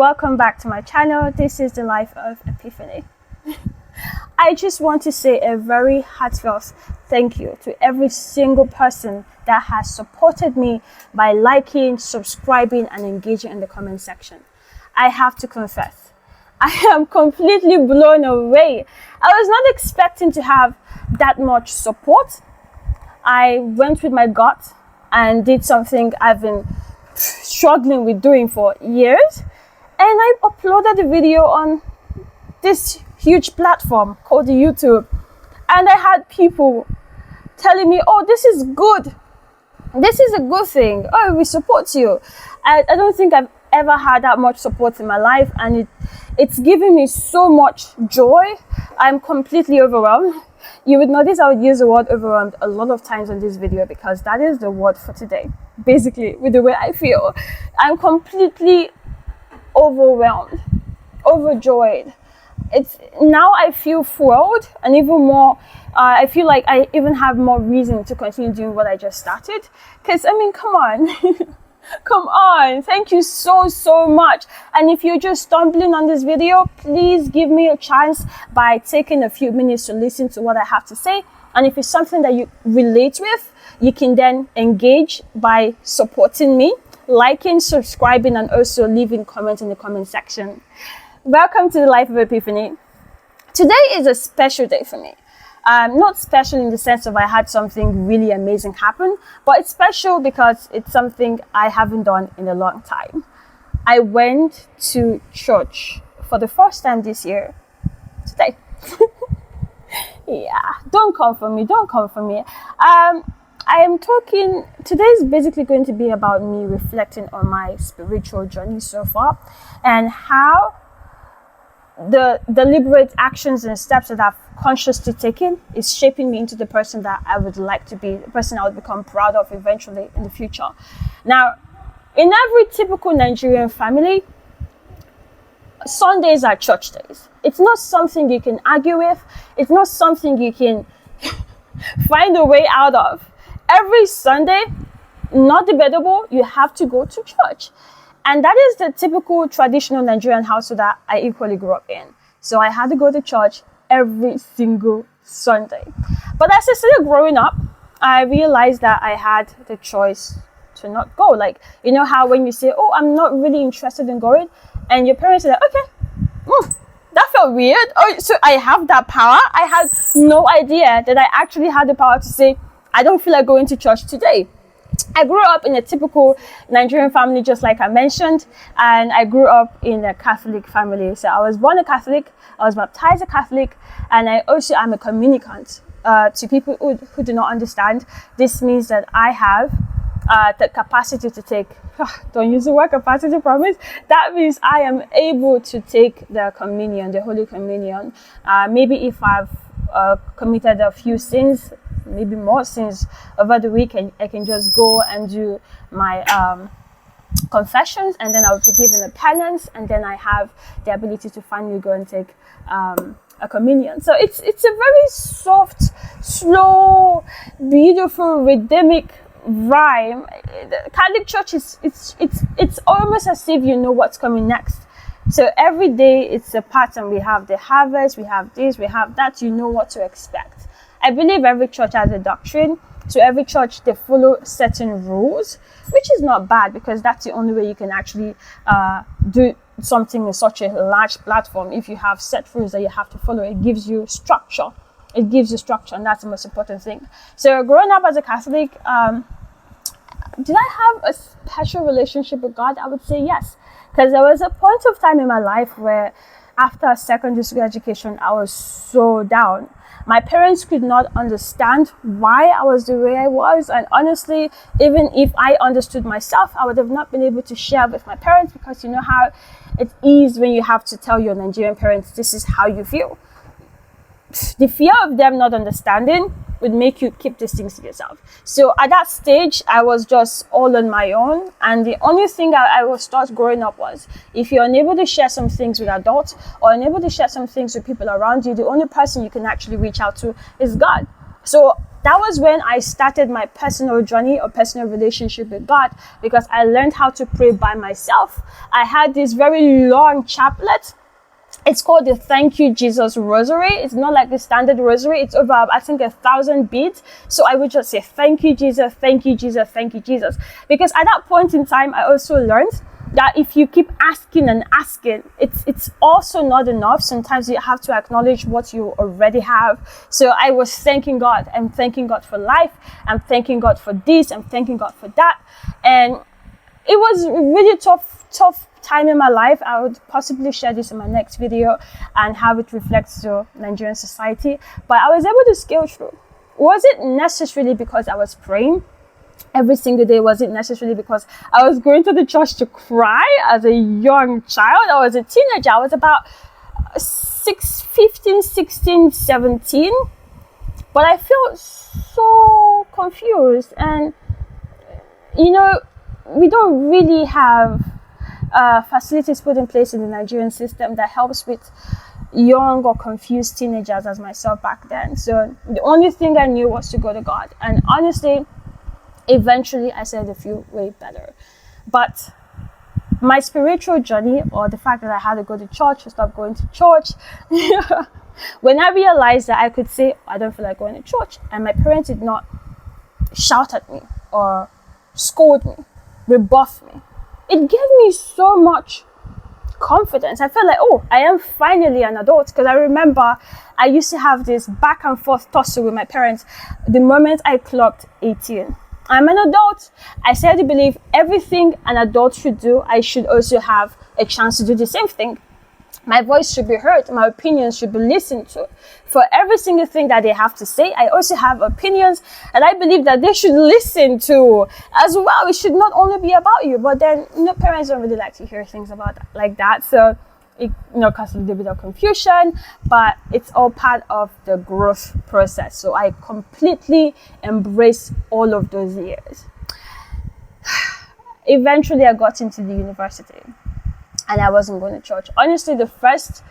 welcome back to my channel. This is the life of Epiphany. I just want to say a very heartfelt thank you to every single person that has supported me by liking, subscribing, and engaging in the comment section. I have to confess, I am completely blown away. I was not expecting to have that much support. I went with my gut and did something I've been struggling with doing for years, and I uploaded the video on this huge platform called YouTube, and I had people telling me, oh, this is good, this is a good thing, oh, we support you. I don't think I've ever had that much support in my life, and it's given me so much joy. I'm completely overwhelmed. You would notice I would use the word overwhelmed a lot of times on this video because that is the word for today. Basically, with the way I feel, I'm completely overwhelmed, overjoyed. It's now I feel thrilled, and even more, I feel like I even have more reason to continue doing what I just started. Because, I mean, come on. Come on, thank you so much. And if you're just stumbling on this video, please give me a chance by taking a few minutes to listen to what I have to say. And if it's something that you relate with, you can then engage by supporting me, liking, subscribing, and also leaving comments in the comment section. Welcome to the Life of Epiphany. Today is a special day for me. Not special in the sense of I had something really amazing happen, but it's special because it's something I haven't done in a long time. I went to church for the first time this year, today. Yeah, don't come for me. I am talking, today is basically going to be about me reflecting on my spiritual journey so far and how the deliberate actions and steps that I've consciously taken is shaping me into the person that I would like to be, the person I would become proud of eventually in the future. Now, in every typical Nigerian family, Sundays are church days. It's not something you can argue with. It's not something you can find a way out of. Every Sunday, not debatable, you have to go to church. And that is the typical traditional Nigerian household that I equally grew up in. So I had to go to church every single Sunday. But as I started growing up, I realized that I had the choice to not go. Like, you know how when you say, oh, I'm not really interested in going, and your parents are like, okay, that felt weird. Oh, so I have that power? I had no idea that I actually had the power to say, I don't feel like going to church today. I grew up in a typical Nigerian family, just like I mentioned, and I grew up in a Catholic family. So I was born a Catholic, I was baptized a Catholic, and I also am a communicant. To people who do not understand, this means that I have the capacity to take, don't use the word capacity, promise. That means I am able to take the communion, the Holy Communion. Maybe if I've committed a few sins, maybe more sins over the week, and I can just go and do my confessions, and then I'll be given a penance, and then I have the ability to finally go and take a communion. So it's a very soft, slow, beautiful, rhythmic rhyme. The Catholic Church it's almost as if you know what's coming next. So every day it's a pattern. We have the harvest, we have this, we have that. You know what to expect. I believe every church has a doctrine. So every church, they follow certain rules, which is not bad because that's the only way you can actually do something in such a large platform. If you have set rules that you have to follow, it gives you structure. It gives you structure, and that's the most important thing. So growing up as a Catholic, did I have a special relationship with God? I would say yes. Because there was a point of time in my life where after secondary school education, I was so down. My parents could not understand why I was the way I was. And honestly, even if I understood myself, I would have not been able to share with my parents, because you know how it is when you have to tell your Nigerian parents, this is how you feel. The fear of them not understanding would make you keep these things to yourself. So at that stage, I was just all on my own. And the only thing I was taught growing up was, if you're unable to share some things with adults or unable to share some things with people around you, the only person you can actually reach out to is God. So that was when I started my personal journey or personal relationship with God, because I learned how to pray by myself. I had this very long chaplet. It's called the Thank You Jesus Rosary. It's not like the standard rosary. It's over, I think, 1,000 beads. So I would just say, thank you, Jesus, thank you, Jesus, thank you, Jesus. Because at that point in time, I also learned that if you keep asking and asking, it's also not enough. Sometimes you have to acknowledge what you already have. So I was thanking God. I'm thanking God for life. I'm thanking God for this. I'm thanking God for that. And it was really tough time in my life. I would possibly share this in my next video and how it reflects to Nigerian society. But I was able to scale through. Was it necessarily because I was praying every single day? Was it necessarily because I was going to the church to cry as a young child? I was a teenager. I was about 15, 16, 17. But I felt so confused. And, we don't really have facilities put in place in the Nigerian system that helps with young or confused teenagers as myself back then. So the only thing I knew was to go to God. And honestly, eventually I said I feel way better. But my spiritual journey, or the fact that I had to go to church, to stop going to church, when I realized that I could say, I don't feel like going to church, and my parents did not shout at me or scold me, rebuff me, it gave me so much confidence. I felt like, oh, I am finally an adult. Because I remember I used to have this back and forth tussle with my parents the moment I clocked 18. I'm an adult. I said to believe everything an adult should do, I should also have a chance to do the same thing. My voice should be heard. My opinions should be listened to. For every single thing that they have to say, I also have opinions, and I believe that they should listen to as well. It should not only be about you, but then, parents don't really like to hear things about that, like that. So it, causes a little bit of confusion, but it's all part of the growth process. So I completely embrace all of those years. Eventually, I got into the university. And I wasn't going to church. Honestly, the first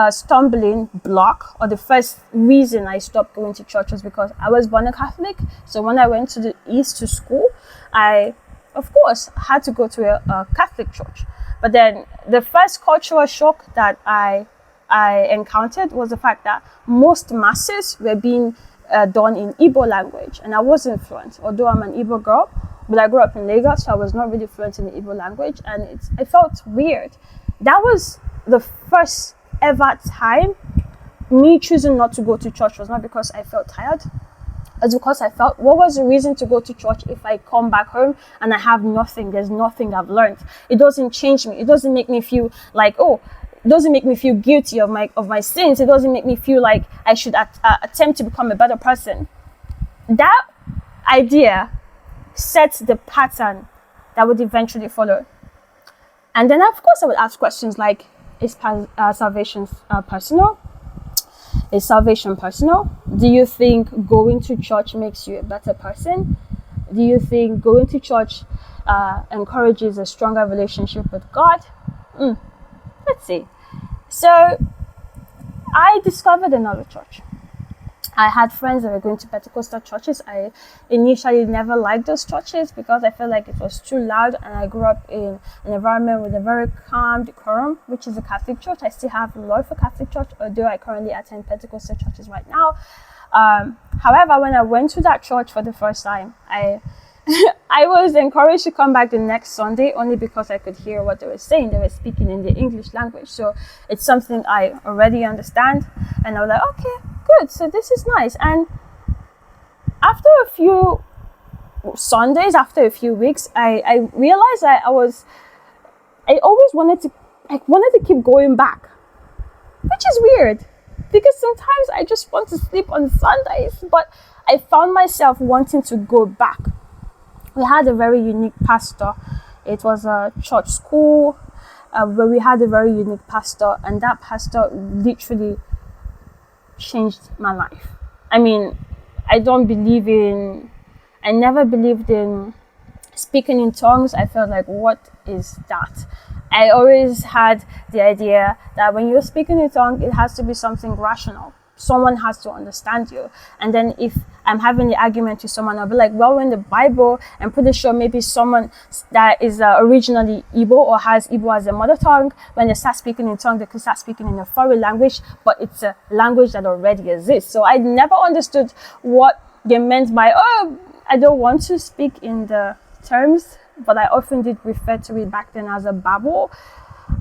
stumbling block, or the first reason I stopped going to church, was because I was born a Catholic. So when I went to the East to school, I, of course, had to go to a Catholic church. But then the first cultural shock that I encountered was the fact that most masses were being done in Igbo language. And I wasn't fluent, although I'm an Igbo girl. But I grew up in Lagos, so I was not really fluent in the Igbo language, and it felt weird. That was the first ever time me choosing not to go to church. Was not because I felt tired. It's because I felt, what was the reason to go to church if I come back home and I have nothing? There's nothing I've learned. It doesn't change me. It doesn't make me feel like, it doesn't make me feel guilty of my sins. It doesn't make me feel like I should attempt to become a better person. That idea set the pattern that would eventually follow. And then, of course, I would ask questions like, is salvation personal? Is salvation personal? Do you think going to church makes you a better person? Do you think going to church encourages a stronger relationship with God? Let's see. So I discovered another church. I had friends that were going to Pentecostal churches. I initially never liked those churches because I felt like it was too loud, and I grew up in an environment with a very calm decorum, which is a Catholic church. I still have love for Catholic church, although I currently attend Pentecostal churches right now. However, when I went to that church for the first time, I was encouraged to come back the next Sunday only because I could hear what they were saying. They were speaking in the English language. So it's something I already understand. And I was like, okay, good. So this is nice. And after a few Sundays, after a few weeks, I realized that I always wanted to keep going back, which is weird because sometimes I just want to sleep on Sundays, but I found myself wanting to go back. We had a very unique pastor. It was a church school where we had a very unique pastor, and that pastor literally changed my life. I mean, I never believed in speaking in tongues. I felt like, what is that? I always had the idea that when you're speaking in tongues, it has to be something rational, someone has to understand you. And then if I'm having the argument with someone, I'll be like, well, in the Bible, I'm pretty sure maybe someone that is originally Igbo or has Igbo as a mother tongue, when they start speaking in tongue, they could start speaking in a foreign language, but it's a language that already exists. So I never understood what they meant by, oh, I don't want to speak in the terms, but I often did refer to it back then as a babble.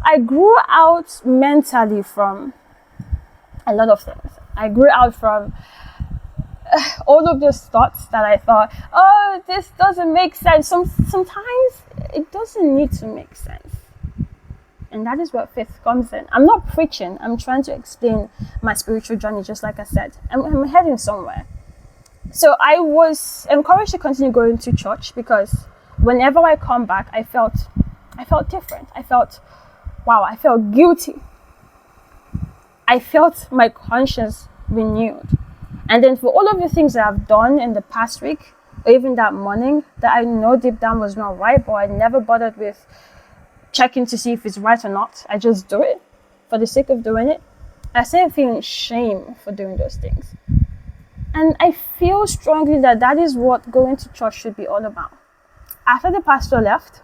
I grew out mentally from a lot of things. I grew out from all of those thoughts that I thought, oh, this doesn't make sense. Sometimes it doesn't need to make sense. And that is where faith comes in. I'm not preaching. I'm trying to explain my spiritual journey, just like I said. I'm heading somewhere. So I was encouraged to continue going to church because whenever I come back, I felt different. I felt guilty. I felt my conscience renewed. And then for all of the things that I've done in the past week, or even that morning, that I know deep down was not right, but I never bothered with checking to see if it's right or not. I just do it for the sake of doing it. I started feeling shame for doing those things. And I feel strongly that that is what going to church should be all about. After the pastor left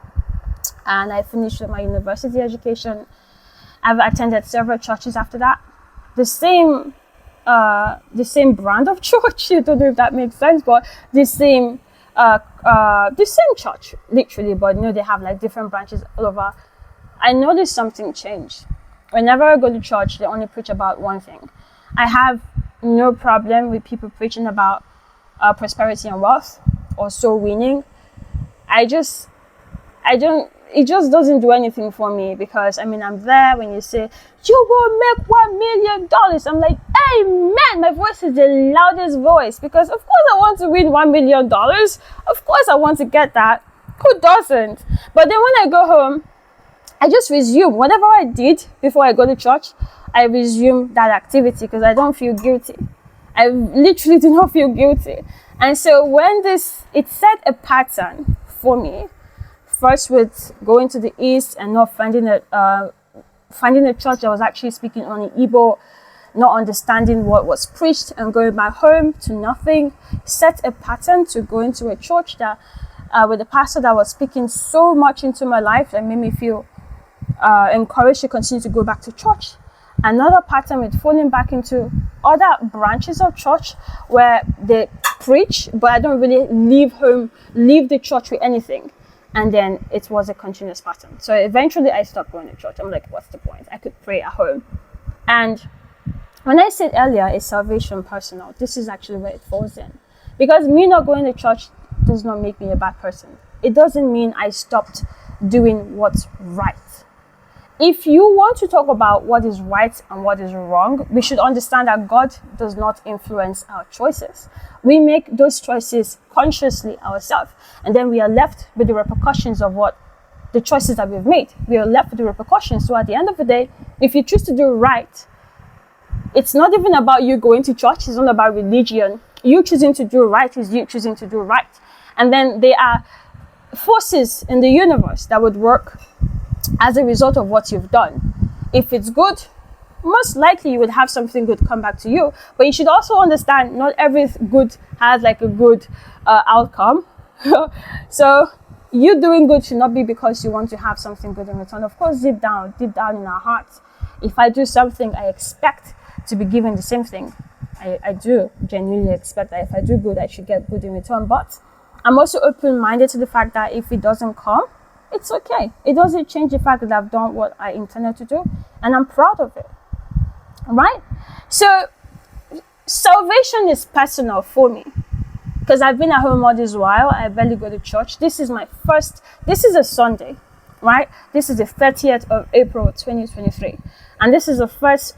and I finished with my university education, I've attended several churches after that. The same brand of church. I don't know if that makes sense, but the same church, literally. But they have like different branches all over. I noticed something changed. Whenever I go to church, they only preach about one thing. I have no problem with people preaching about prosperity and wealth or soul winning. It just doesn't do anything for me, because I'm there when you say you will make $1 million. I'm like, amen. My voice is the loudest voice, because of course I want to win $1 million. Of course I want to get that. Who doesn't? But then when I go home, I just resume whatever I did before I go to church. I resume that activity because I don't feel guilty. I literally do not feel guilty. And so when it set a pattern for me. First with going to the east and not finding a church that was actually speaking only Igbo, not understanding what was preached, and going back home to nothing, set a pattern to go into a church that with a pastor that was speaking so much into my life that made me feel encouraged to continue to go back to church. Another pattern with falling back into other branches of church where they preach, but I don't really leave the church with anything. And then it was a continuous pattern. So eventually I stopped going to church. I'm like, what's the point? I could pray at home. And when I said earlier, is salvation personal? This is actually where it falls in. Because me not going to church does not make me a bad person. It doesn't mean I stopped doing what's right. If you want to talk about what is right and what is wrong, we should understand that God does not influence our choices. We make those choices consciously ourselves, and then we are left with the repercussions of what the choices that we've made. We are left with the repercussions. So at the end of the day, if you choose to do right, it's not even about you going to church. It's not about religion. You choosing to do right is you choosing to do right. And then there are forces in the universe that would work as a result of what you've done. If it's good, most likely you would have something good come back to you. But you should also understand not every good has like a good outcome. So you doing good should not be because you want to have something good in return. Of course, deep down in our hearts, if I do something, I expect to be given the same thing. I do genuinely expect that if I do good, I should get good in return. But I'm also open-minded to the fact that if it doesn't come, it's okay. It doesn't change the fact that I've done what I intended to do, and I'm proud of it. Right? So salvation is personal for me, because I've been at home all this while. I barely go to church. This is a Sunday, right? This is the 30th of April 2023, and this is the first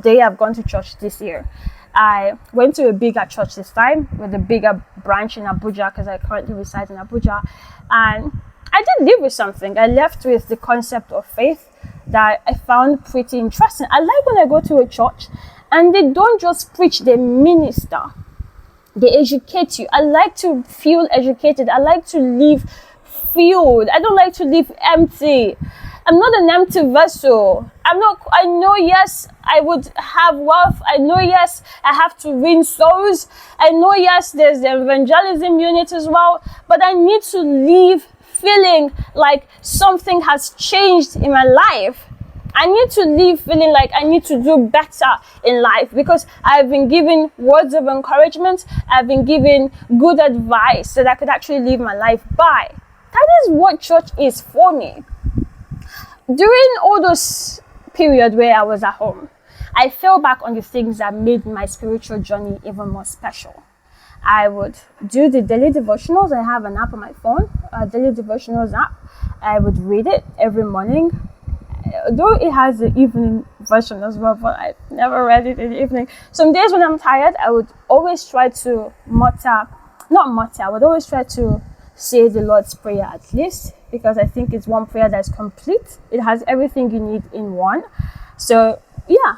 day I've gone to church this year. I went to a bigger church this time with a bigger branch in Abuja, because I currently reside in Abuja, and I did live with something. I left with the concept of faith that I found pretty interesting. I like when I go to a church and they don't just preach, they minister. They educate you. I like to feel educated. I like to live filled. I don't like to live empty. I'm not an empty vessel. I know, yes, I would have wealth. I know, yes, I have to win souls. I know, yes, there's the evangelism unit as well. But I need to leave feeling like something has changed in my life. I need to leave feeling like I need to do better in life, because I've been given words of encouragement. I've been given good advice that I could actually live my life by. That is what church is for me. During all those periods where I was at home, I fell back on the things that made my spiritual journey even more special. I would do the daily devotionals. I have an app on my phone, a daily devotionals app. I would read it every morning. Though it has the evening version as well, but I never read it in the evening. Some days when I'm tired, I would always try to I would always try to say the Lord's Prayer at least, because I think it's one prayer that's complete. It has everything you need in one. So yeah.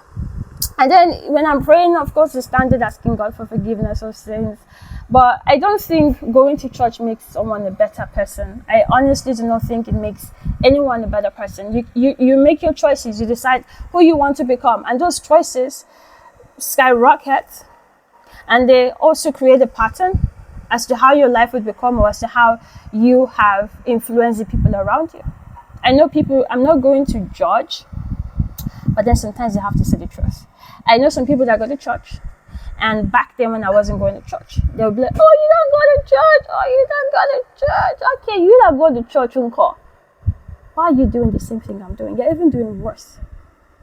And then when I'm praying, of course, the standard, asking God for forgiveness of sins. But I don't think going to church makes someone a better person. I honestly do not think it makes anyone a better person. You make your choices. You decide who you want to become. And those choices skyrocket. And they also create a pattern as to how your life would become, or as to how you have influenced the people around you. I know people, I'm not going to judge, but then sometimes you have to say the truth. I know some people that go to church, and back then when I wasn't going to church, they would be like, oh, you don't go to church, oh, you don't go to church. Okay, you don't go to church, uncle. Why are you doing the same thing I'm doing? You're even doing worse.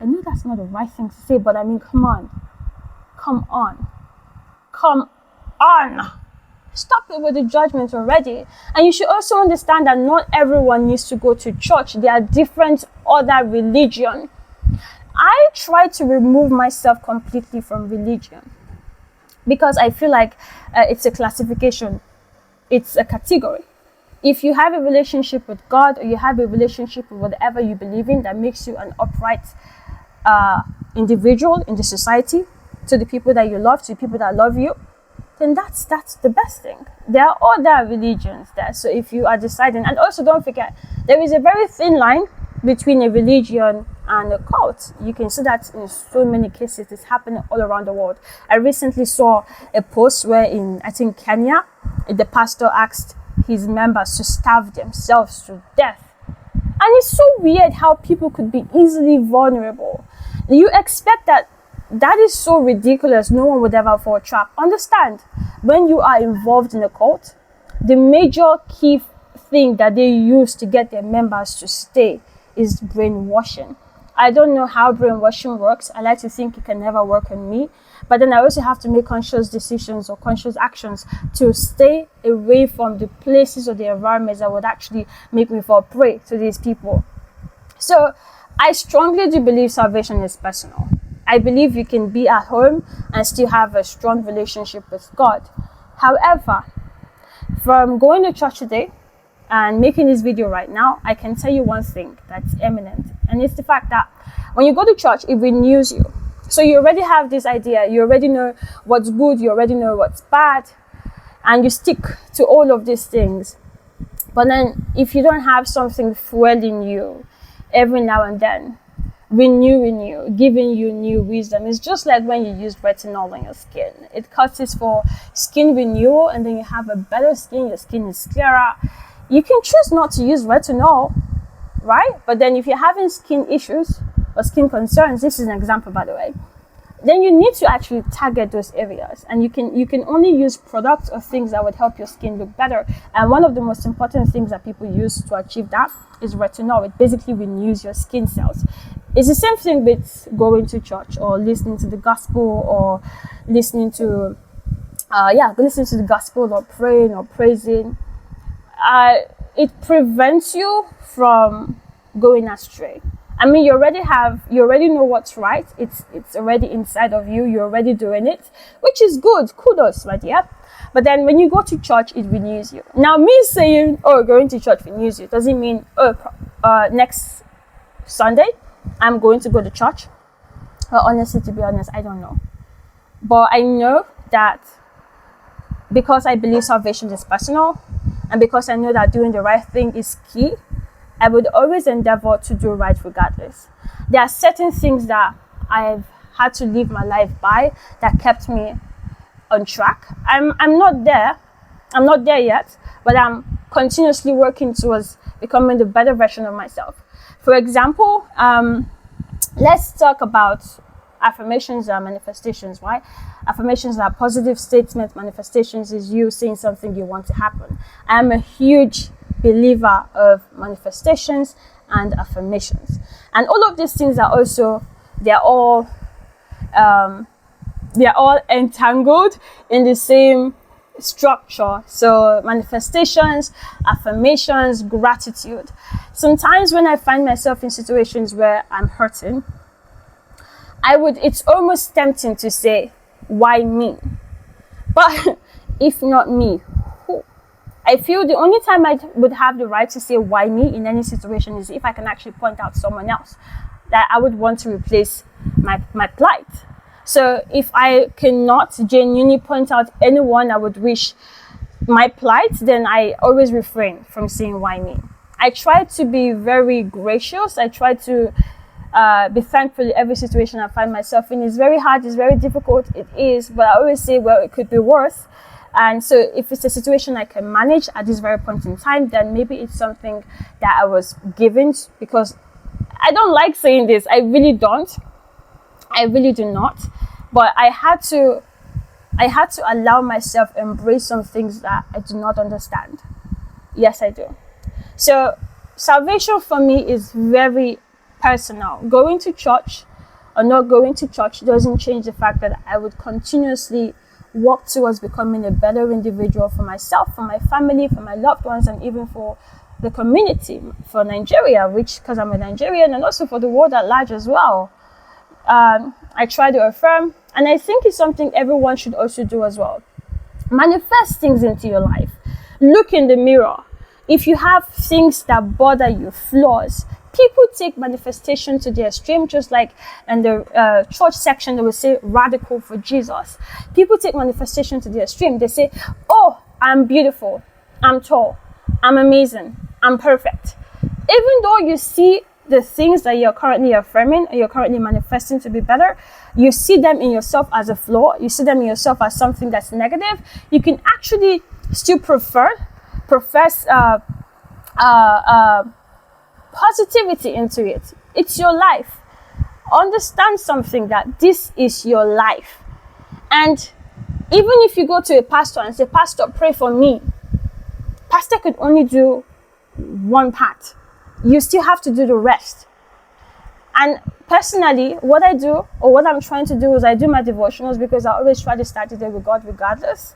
I know that's not the right thing to say, but I mean, come on. Stop it with the judgment already. And you should also understand that not everyone needs to go to church. There are different other religions. I try to remove myself completely from religion, because I feel like it's a classification. It's a category. If you have a relationship with God, or you have a relationship with whatever you believe in that makes you an upright individual in the society, to the people that you love, to the people that love you, then that's the best thing. There are other religions there. So if you are deciding, and also don't forget, there is a very thin line between a religion and a cult. You can see that in so many cases. It's happening all around the world. I recently saw a post where in, I think, Kenya, the pastor asked his members to starve themselves to death. And it's so weird how people could be easily vulnerable. You expect that is so ridiculous. No one would ever fall a trap. Understand, when you are involved in a cult, the major key thing that they use to get their members to stay is brainwashing. I don't know how brainwashing works. I like to think it can never work on me. But then I also have to make conscious decisions or conscious actions to stay away from the places or the environments that would actually make me fall prey to these people. So I strongly do believe salvation is personal. I believe you can be at home and still have a strong relationship with God. However, from going to church today and making this video right now, I can tell you one thing that's eminent. And it's the fact that when you go to church, it renews you. So you already have this idea. You already know what's good. You already know what's bad. And you stick to all of these things. But then if you don't have something fueling you every now and then, renewing you, giving you new wisdom. It's just like when you use retinol on your skin. It causes for skin renewal, and then you have a better skin. Your skin is clearer. You can choose not to use retinol, right? But then if you're having skin issues or skin concerns, this is an example, by the way, then you need to actually target those areas, and you can only use products or things that would help your skin look better. And one of the most important things that people use to achieve that is retinol. It basically renews your skin cells. It's the same thing with going to church or listening to the gospel, or listening to the gospel, or praying or praising. It prevents you from going astray. I mean, you already know what's right. It's already inside of you. You're already doing it, which is good. Kudos, my dear. But then when you go to church, it renews you. Now, me saying, oh, going to church renews you, doesn't mean, next Sunday, I'm going to go to church. Well, honestly, to be honest, I don't know. But I know that because I believe salvation is personal, and because I know that doing the right thing is key, I would always endeavor to do right regardless. There are certain things that I've had to live my life by that kept me on track. I'm not there. I'm not there yet, but I'm continuously working towards becoming the better version of myself. For example, let's talk about affirmations and manifestations, right? Affirmations are positive statements. Manifestations is you saying something you want to happen. I'm a huge believer of manifestations and affirmations. And all of these things are also, they're all entangled in the same structure. So manifestations, affirmations, gratitude. Sometimes when I find myself in situations where I'm hurting, it's almost tempting to say, why me? But if not me, who? I feel the only time I would have the right to say why me in any situation is if I can actually point out someone else that I would want to replace my plight. So if I cannot genuinely point out anyone I would wish my plight, then I always refrain from saying why me. I try to be very gracious. I try to be thankful in every situation I find myself in. It's very hard, it's very difficult, it is, but I always say, well, it could be worse. And so if it's a situation I can manage at this very point in time, then maybe it's something that I was given, because I don't like saying this. I really don't. I really do not. But I had to allow myself embrace some things that I do not understand. Yes, I do. So salvation for me is very personal. Going to church or not going to church doesn't change the fact that I would continuously work towards becoming a better individual for myself, for my family, for my loved ones, and even for the community, for Nigeria, because I'm a Nigerian, and also for the world at large as well. I try to affirm, and I think it's something everyone should also do as well. Manifest things into your life. Look in the mirror. If you have things that bother you, flaws, people take manifestation to the extreme, just like in the church section, they will say radical for Jesus. People take manifestation to the extreme. They say, oh, I'm beautiful, I'm tall, I'm amazing, I'm perfect. Even though you see the things that you're currently affirming or you're currently manifesting to be better, you see them in yourself as a flaw, you see them in yourself as something that's negative, you can actually still profess positivity into it. It's your life. Understand something, that this is your life. And even if you go to a pastor and say, Pastor, pray for me, pastor could only do one part. You still have to do the rest. And personally, what I do, or what I'm trying to do, is I do my devotionals, because I always try to start the day with God regardless.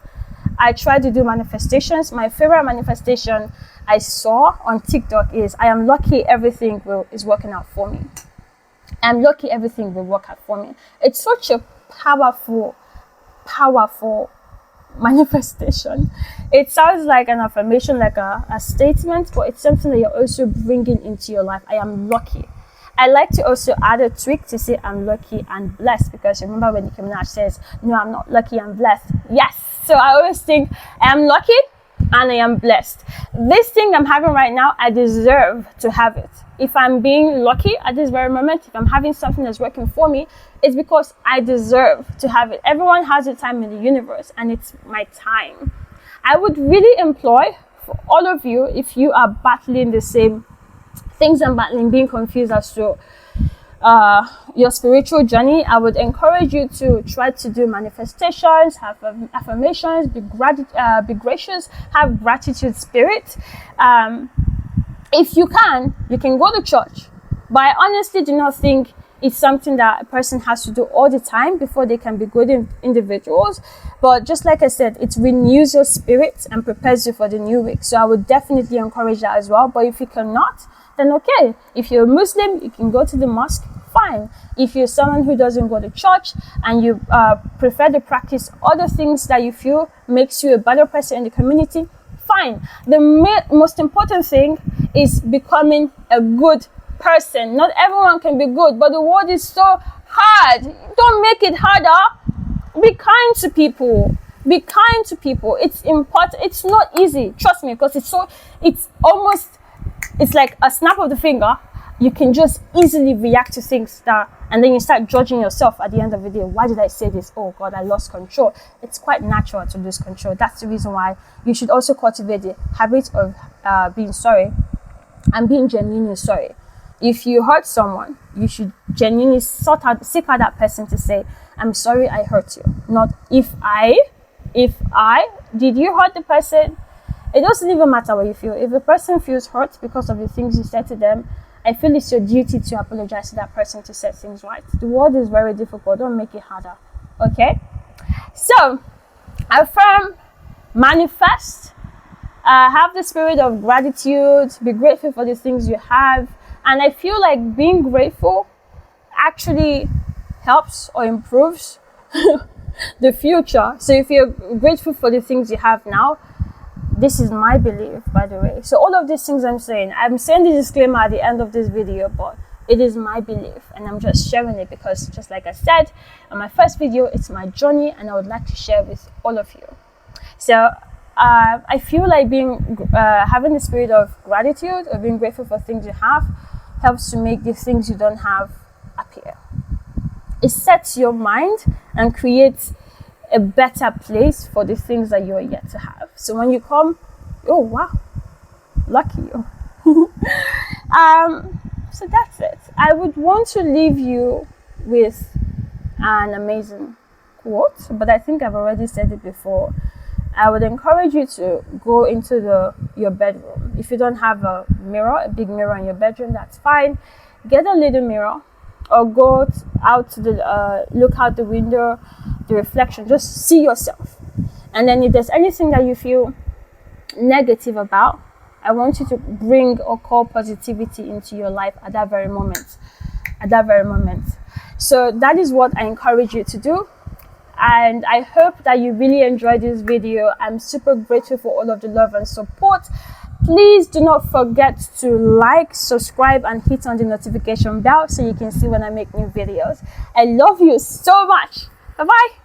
I try to do manifestations. My favorite manifestation I saw on TikTok is, I am lucky everything is working out for me. I'm lucky everything will work out for me. It's such a powerful manifestation. It sounds like an affirmation, like a statement, but it's something that you're also bringing into your life. I am lucky. I like to also add a tweak to say I'm lucky and blessed, because remember when Nicki Minaj says, no, I'm not lucky, I'm blessed. Yes. So I always think I am lucky and I am blessed. This thing I'm having right now, I deserve to have it. If I'm being lucky at this very moment, if I'm having something that's working for me, it's because I deserve to have it. Everyone has a time in the universe, and it's my time. I would really employ for all of you, if you are battling the same things I'm battling, being confused as to your spiritual journey, I would encourage you to try to do manifestations, have affirmations, be gracious, have gratitude spirit. If you can go to church, but I honestly do not think it's something that a person has to do all the time before they can be good individuals. But just like I said, it renews your spirit and prepares you for the new week. So I would definitely encourage that as well. But if you cannot, then okay. If you're a Muslim, you can go to the mosque, fine. If you're someone who doesn't go to church and you prefer to practice other things that you feel makes you a better person in the community, fine. The most important thing is becoming a good person. Not everyone can be good, but the world is so hard. Don't make it harder. Be kind to people. Be kind to people. It's important. It's not easy, trust me, because it's almost it's like a snap of the finger. You can just easily react to things and then you start judging yourself at the end of the day. Why did I say this? Oh God, I lost control. It's quite natural to lose control. That's the reason why you should also cultivate the habit of being sorry and being genuinely sorry. If you hurt someone, you should genuinely seek out that person to say, I'm sorry I hurt you. Not if I, did you hurt the person? It doesn't even matter what you feel. If the person feels hurt because of the things you said to them, I feel it's your duty to apologize to that person to set things right. The world is very difficult. Don't make it harder. Okay? So, affirm, manifest, have the spirit of gratitude, be grateful for the things you have. And I feel like being grateful actually helps or improves the future. So if you're grateful for the things you have now, this is my belief, by the way. So all of these things I'm saying the disclaimer at the end of this video, but it is my belief and I'm just sharing it because, just like I said in my first video, it's my journey and I would like to share with all of you. So I feel like having the spirit of gratitude or being grateful for things you have helps to make the things you don't have appear. It sets your mind and creates a better place for the things that you're yet to have. So when you come, oh wow, lucky you. So that's it. I would want to leave you with an amazing quote, but I think I've already said it before. I would encourage you to go into your bedroom. If you don't have a big mirror in your bedroom, that's fine. Get a little mirror or go out to look out the window, the reflection, just see yourself. And then if there's anything that you feel negative about, I want you to bring or call positivity into your life at that very moment. So that is what I encourage you to do. And I hope that you really enjoyed this video. I'm super grateful for all of the love and support. Please do not forget to like, subscribe, and hit on the notification bell so you can see when I make new videos. I love you so much. Bye-bye.